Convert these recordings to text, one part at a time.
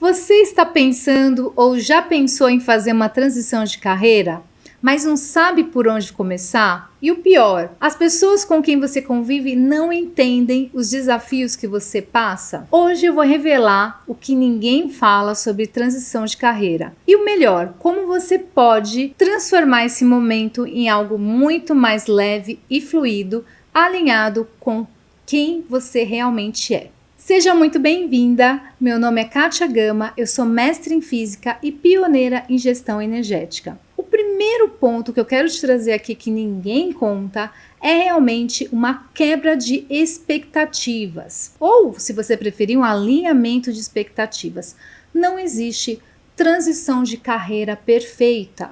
Você está pensando ou já pensou em fazer uma transição de carreira, mas não sabe por onde começar? E o pior, as pessoas com quem você convive não entendem os desafios que você passa? Hoje eu vou revelar o que ninguém fala sobre transição de carreira. E o melhor, como você pode transformar esse momento em algo muito mais leve e fluido, alinhado com quem você realmente é. Seja muito bem-vinda, meu nome é Kátia Gama, eu sou mestre em física e pioneira em gestão energética. O primeiro ponto que eu quero te trazer aqui que ninguém conta é realmente uma quebra de expectativas, ou se você preferir, um alinhamento de expectativas. Não existe transição de carreira perfeita.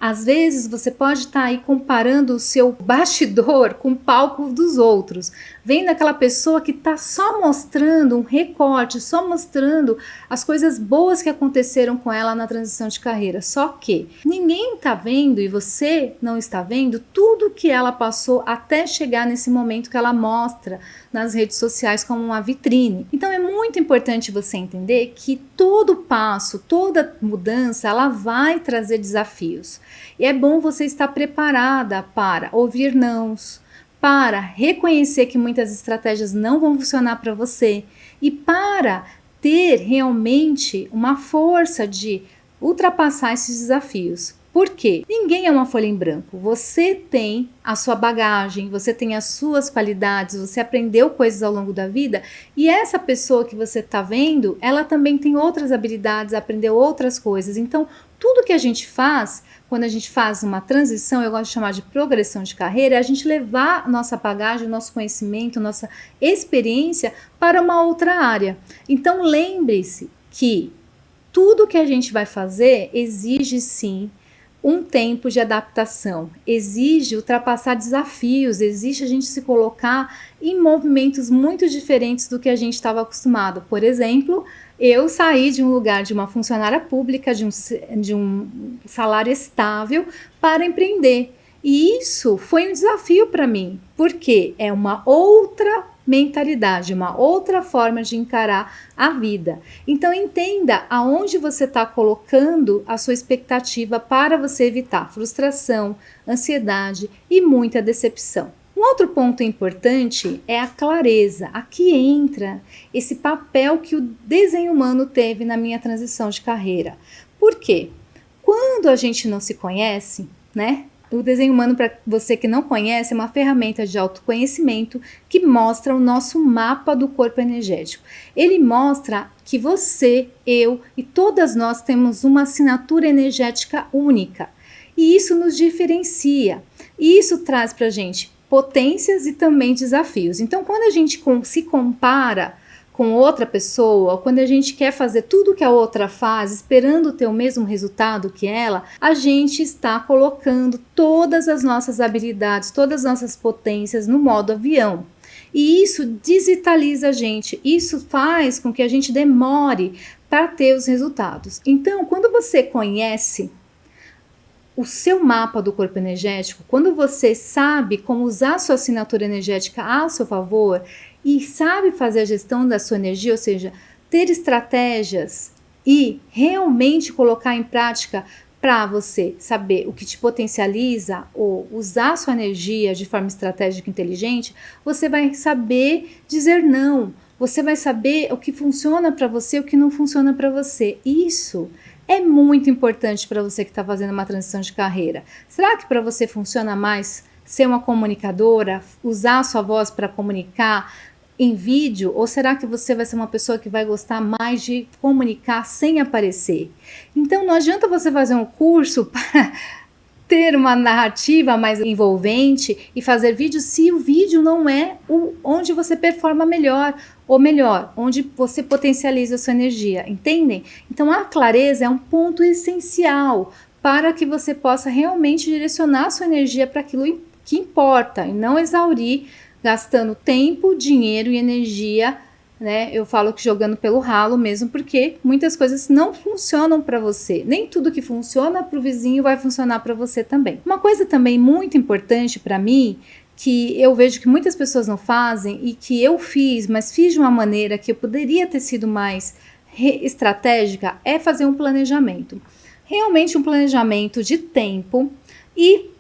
Às vezes você pode estar aí comparando o seu bastidor com o palco dos outros, vendo aquela pessoa que está só mostrando um recorte, só mostrando as coisas boas que aconteceram com ela na transição de carreira. Só que ninguém está vendo e você não está vendo tudo que ela passou até chegar nesse momento que ela mostra nas redes sociais como uma vitrine. Então é muito importante você entender que todo passo, toda mudança, ela vai trazer desafios. E é bom você estar preparada para ouvir nãos, para reconhecer que muitas estratégias não vão funcionar para você e para ter realmente uma força de ultrapassar esses desafios. Por quê? Ninguém é uma folha em branco. Você tem a sua bagagem, você tem as suas qualidades, você aprendeu coisas ao longo da vida e essa pessoa que você está vendo, ela também tem outras habilidades, aprendeu outras coisas. Então, tudo que a gente faz, quando a gente faz uma transição, eu gosto de chamar de progressão de carreira, é a gente levar a nossa bagagem, o nosso conhecimento, nossa experiência para uma outra área. Então, lembre-se que tudo que a gente vai fazer exige sim um tempo de adaptação, exige ultrapassar desafios, exige a gente se colocar em movimentos muito diferentes do que a gente estava acostumado. Por exemplo, eu saí de um lugar de uma funcionária pública, de um salário estável, para empreender. E isso foi um desafio para mim, porque é uma outra mentalidade, uma outra forma de encarar a vida. Então entenda aonde você está colocando a sua expectativa para você evitar frustração, ansiedade e muita decepção. Um outro ponto importante é a clareza. Aqui entra esse papel que o desenho humano teve na minha transição de carreira. Por quê? Quando a gente não se conhece, né? O desenho humano, para você que não conhece, é uma ferramenta de autoconhecimento que mostra o nosso mapa do corpo energético. Ele mostra que você, eu e todas nós temos uma assinatura energética única. E isso nos diferencia. E isso traz para a gente potências e também desafios. Então, quando a gente se compara com outra pessoa, quando a gente quer fazer tudo que a outra faz, esperando ter o mesmo resultado que ela, a gente está colocando todas as nossas habilidades, todas as nossas potências no modo avião. E isso desvitaliza a gente, isso faz com que a gente demore para ter os resultados. Então, quando você conhece o seu mapa do corpo energético, quando você sabe como usar a sua assinatura energética a seu favor e sabe fazer a gestão da sua energia, ou seja, ter estratégias e realmente colocar em prática para você saber o que te potencializa ou usar a sua energia de forma estratégica e inteligente, você vai saber dizer não, você vai saber o que funciona para você e o que não funciona para você. Isso é muito importante para você que está fazendo uma transição de carreira. Será que para você funciona mais ser uma comunicadora, usar a sua voz para comunicar em vídeo? Ou será que você vai ser uma pessoa que vai gostar mais de comunicar sem aparecer? Então não adianta você fazer um curso para ter uma narrativa mais envolvente e fazer vídeo se o vídeo não é onde você performa melhor, ou melhor, onde você potencializa a sua energia, entendem? Então a clareza é um ponto essencial para que você possa realmente direcionar a sua energia para aquilo que importa e não exaurir gastando tempo, dinheiro e energia, né? Eu falo que jogando pelo ralo mesmo, porque muitas coisas não funcionam para você. Nem tudo que funciona para o vizinho vai funcionar para você também. Uma coisa também muito importante para mim, que eu vejo que muitas pessoas não fazem e que eu fiz, mas fiz de uma maneira que eu poderia ter sido mais estratégica é fazer um planejamento. Realmente um planejamento de tempo e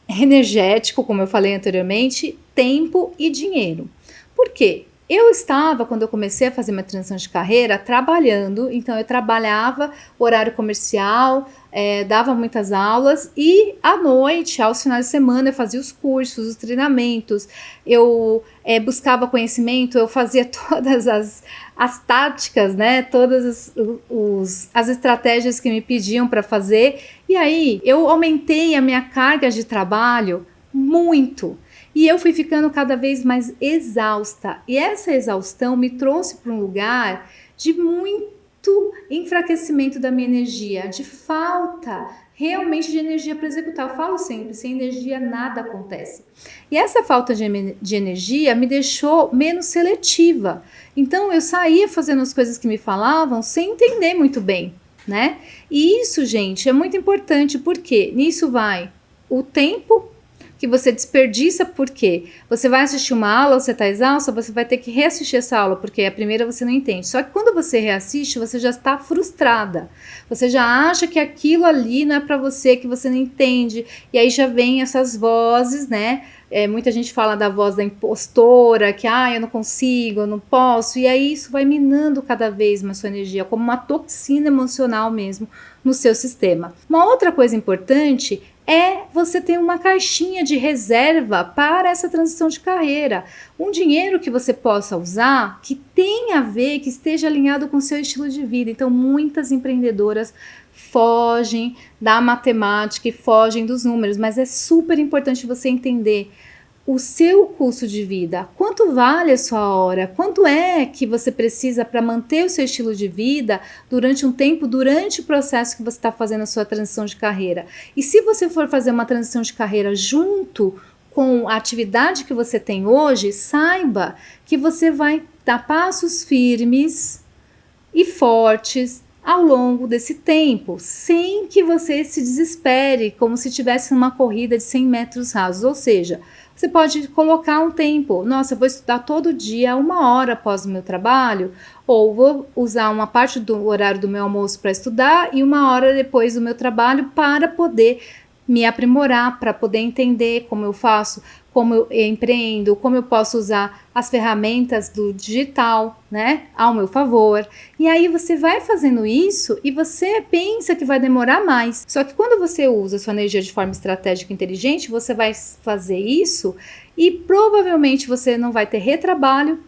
energético, como eu falei anteriormente, tempo e dinheiro. Por quê? Eu estava, quando eu comecei a fazer minha transição de carreira, trabalhando, então eu trabalhava horário comercial, dava muitas aulas e à noite, aos finais de semana, eu fazia os cursos, os treinamentos, eu buscava conhecimento, eu fazia todas as táticas, né, todas as estratégias que me pediam para fazer, e aí eu aumentei a minha carga de trabalho muito. E eu fui ficando cada vez mais exausta. E essa exaustão me trouxe para um lugar de muito enfraquecimento da minha energia, de falta realmente de energia para executar. Eu falo sempre, sem energia nada acontece. E essa falta de energia me deixou menos seletiva. Então eu saía fazendo as coisas que me falavam sem entender muito bem, né? E isso, gente, é muito importante porque nisso vai o tempo que você desperdiça, porque você vai assistir uma aula, você está exausta, você vai ter que reassistir essa aula, porque a primeira você não entende. Só que quando você reassiste, você já está frustrada. Você já acha que aquilo ali não é para você, que você não entende. E aí já vem essas vozes, né? Muita gente fala da voz da impostora, que eu não consigo, eu não posso. E aí isso vai minando cada vez mais sua energia, como uma toxina emocional mesmo no seu sistema. Uma outra coisa importante é você ter uma caixinha de reserva para essa transição de carreira. Um dinheiro que você possa usar, que tenha a ver, que esteja alinhado com o seu estilo de vida. Então, muitas empreendedoras fogem da matemática e fogem dos números, mas é super importante você entender o seu custo de vida, quanto vale a sua hora, quanto é que você precisa para manter o seu estilo de vida durante um tempo, durante o processo que você está fazendo a sua transição de carreira. E se você for fazer uma transição de carreira junto com a atividade que você tem hoje, saiba que você vai dar passos firmes e fortes ao longo desse tempo, sem que você se desespere, como se estivesse numa corrida de 100 metros rasos, ou seja, você pode colocar um tempo, nossa, eu vou estudar todo dia 1 hora após o meu trabalho, ou vou usar uma parte do horário do meu almoço para estudar e 1 hora depois do meu trabalho para poder me aprimorar, para poder entender como eu faço, como eu empreendo, como eu posso usar as ferramentas do digital, né, ao meu favor. E aí você vai fazendo isso e você pensa que vai demorar mais. Só que quando você usa a sua energia de forma estratégica e inteligente, você vai fazer isso e provavelmente você não vai ter retrabalho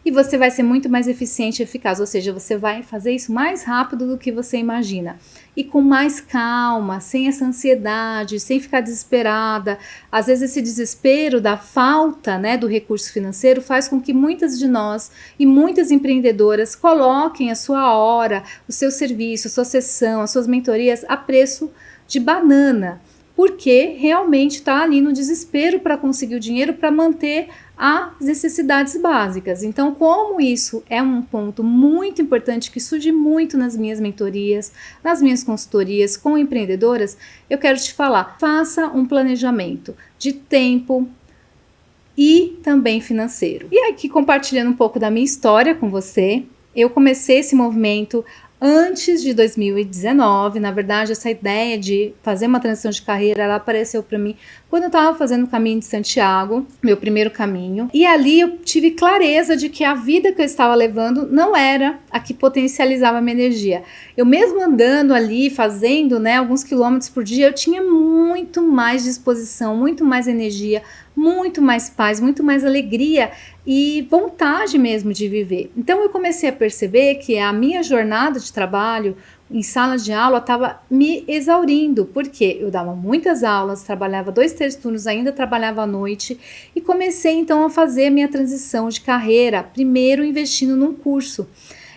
e você vai ser muito mais eficiente e eficaz, ou seja, você vai fazer isso mais rápido do que você imagina e com mais calma, sem essa ansiedade, sem ficar desesperada. Às vezes esse desespero da falta, né, do recurso financeiro faz com que muitas de nós e muitas empreendedoras coloquem a sua hora, o seu serviço, a sua sessão, as suas mentorias a preço de banana, porque realmente está ali no desespero para conseguir o dinheiro para manter as necessidades básicas. Então, como isso é um ponto muito importante que surge muito nas minhas mentorias, nas minhas consultorias com empreendedoras, eu quero te falar, faça um planejamento de tempo e também financeiro. E aqui, compartilhando um pouco da minha história com você, eu comecei esse movimento antes de 2019, na verdade, essa ideia de fazer uma transição de carreira, ela apareceu para mim quando eu estava fazendo o caminho de Santiago, meu primeiro caminho, e ali eu tive clareza de que a vida que eu estava levando não era a que potencializava a minha energia. Eu mesmo andando ali, fazendo, né, alguns quilômetros por dia, eu tinha muito mais disposição, muito mais energia, muito mais paz, muito mais alegria e vontade mesmo de viver. Então eu comecei a perceber que a minha jornada de trabalho em sala de aula estava me exaurindo, porque eu dava muitas aulas, trabalhava 2 terços turnos, ainda trabalhava à noite e comecei então a fazer a minha transição de carreira, primeiro investindo num curso.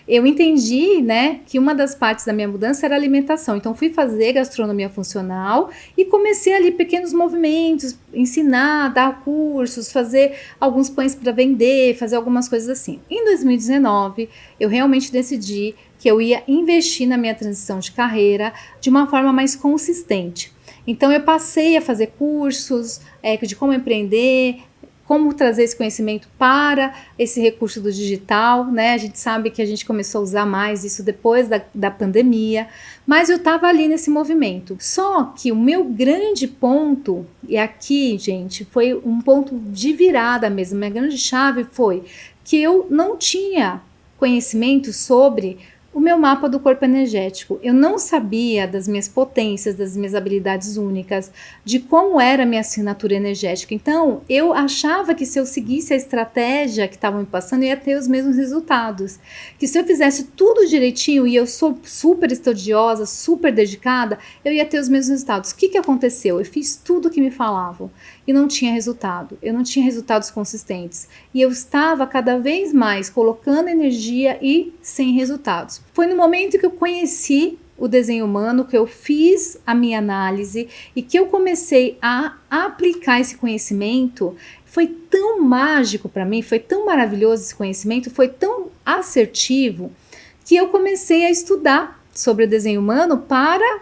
Eu entendi, né, que uma das partes da minha mudança era a alimentação, então fui fazer gastronomia funcional e comecei ali pequenos movimentos, ensinar, dar cursos, fazer alguns pães para vender, fazer algumas coisas assim. Em 2019, eu realmente decidi que eu ia investir na minha transição de carreira de uma forma mais consistente. Então eu passei a fazer cursos de como empreender, como trazer esse conhecimento para esse recurso do digital, né? A gente sabe que a gente começou a usar mais isso depois da pandemia, mas eu estava ali nesse movimento. Só que o meu grande ponto, e aqui, gente, foi um ponto de virada mesmo, minha grande chave foi que eu não tinha conhecimento sobre o meu mapa do corpo energético. Eu não sabia das minhas potências, das minhas habilidades únicas, de como era a minha assinatura energética. Então, eu achava que se eu seguisse a estratégia que estavam me passando, eu ia ter os mesmos resultados. Que se eu fizesse tudo direitinho, e eu sou super estudiosa, super dedicada, eu ia ter os mesmos resultados. O que aconteceu? Eu fiz tudo o que me falavam e não tinha resultado. Eu não tinha resultados consistentes. E eu estava cada vez mais colocando energia e sem resultados. Foi no momento que eu conheci o desenho humano, que eu fiz a minha análise e que eu comecei a aplicar esse conhecimento. Foi tão mágico para mim, foi tão maravilhoso esse conhecimento, foi tão assertivo, que eu comecei a estudar sobre o desenho humano para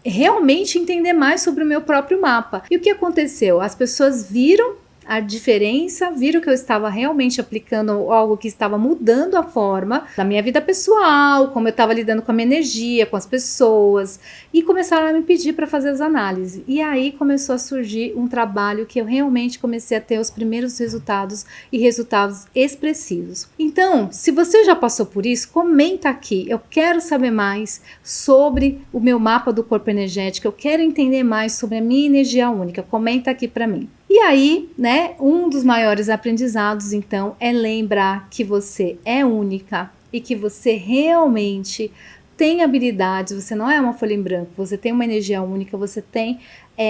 realmente entender mais sobre o meu próprio mapa. E o que aconteceu? As pessoas viram a diferença, viram que eu estava realmente aplicando algo que estava mudando a forma da minha vida pessoal, como eu estava lidando com a minha energia, com as pessoas, e começaram a me pedir para fazer as análises. E aí começou a surgir um trabalho que eu realmente comecei a ter os primeiros resultados e resultados expressivos. Então, se você já passou por isso, comenta aqui. Eu quero saber mais sobre o meu mapa do corpo energético, eu quero entender mais sobre a minha energia única. Comenta aqui para mim. E aí, né, um dos maiores aprendizados, então, é lembrar que você é única e que você realmente tem habilidades, você não é uma folha em branco, você tem uma energia única, você tem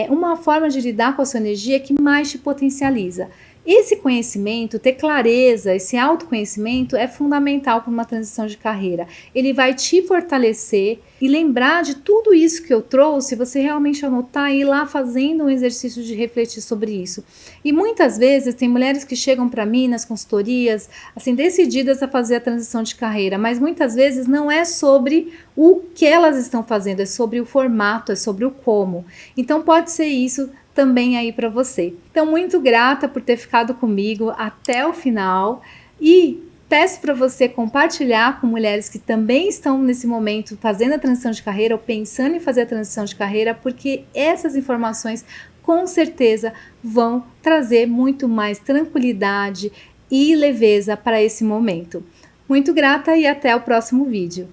uma forma de lidar com a sua energia que mais te potencializa. Esse conhecimento, ter clareza, esse autoconhecimento é fundamental para uma transição de carreira. Ele vai te fortalecer e lembrar de tudo isso que eu trouxe, você realmente anotar e ir lá fazendo um exercício de refletir sobre isso. E muitas vezes tem mulheres que chegam para mim nas consultorias, assim, decididas a fazer a transição de carreira, mas muitas vezes não é sobre o que elas estão fazendo, é sobre o formato, é sobre o como. Então pode ser isso também aí para você. Então, muito grata por ter ficado comigo até o final e peço para você compartilhar com mulheres que também estão nesse momento fazendo a transição de carreira ou pensando em fazer a transição de carreira, porque essas informações com certeza vão trazer muito mais tranquilidade e leveza para esse momento. Muito grata e até o próximo vídeo.